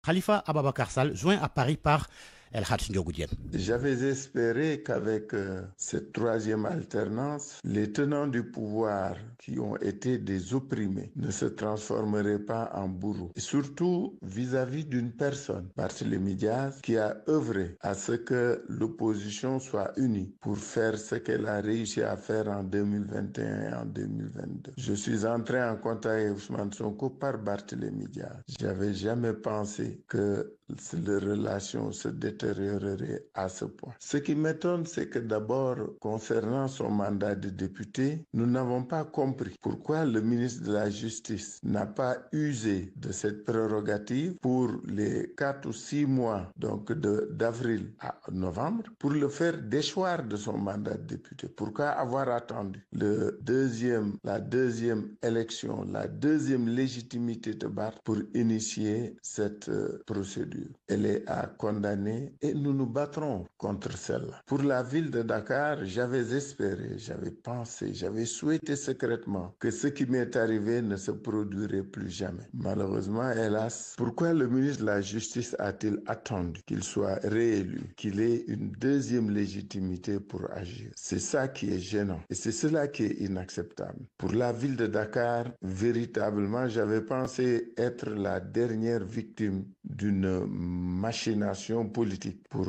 Khalifa Ababakar Sall, joint à Paris par El Hadj Ndiogou Diène. J'avais espéré qu'avec cette troisième alternance, les tenants du pouvoir qui ont été des opprimés ne se transformeraient pas en bourreaux. Et surtout vis-à-vis d'une personne, Barthélémy Diaz, qui a œuvré à ce que l'opposition soit unie pour faire ce qu'elle a réussi à faire en 2021 et en 2022. Je suis entré en contact avec Ousmane Sonko par Barthélémy Diaz. J'avais jamais pensé que les relations se détérioreraient à ce point. Ce qui m'étonne, c'est que d'abord, concernant son mandat de député, nous n'avons pas compris pourquoi le ministre de la Justice n'a pas usé de cette prérogative pour les 4 ou 6 mois, donc d'avril à novembre, pour le faire déchoir de son mandat de député. Pourquoi avoir attendu la deuxième élection, la deuxième légitimité de Barth pour initier cette procédure? Elle est à condamner et nous nous battrons contre celle-là. Pour la ville de Dakar, j'avais espéré, j'avais pensé, j'avais souhaité secrètement que ce qui m'est arrivé ne se produirait plus jamais. Malheureusement, hélas, pourquoi le ministre de la Justice a-t-il attendu qu'il soit réélu, qu'il ait une deuxième légitimité pour agir? C'est ça qui est gênant et c'est cela qui est inacceptable. Pour la ville de Dakar, véritablement, j'avais pensé être la dernière victime d'une machination politique pour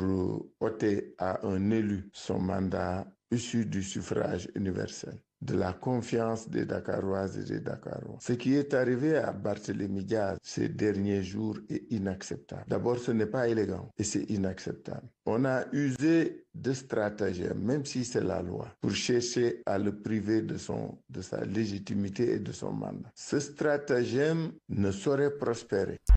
ôter à un élu son mandat issu du suffrage universel, de la confiance des Dakaroises et des Dakarois. Ce qui est arrivé à Barthélémy Diaz ces derniers jours est inacceptable. D'abord, ce n'est pas élégant et c'est inacceptable. On a usé de stratagèmes, même si c'est la loi, pour chercher à le priver de sa légitimité et de son mandat. Ce stratagème ne saurait prospérer.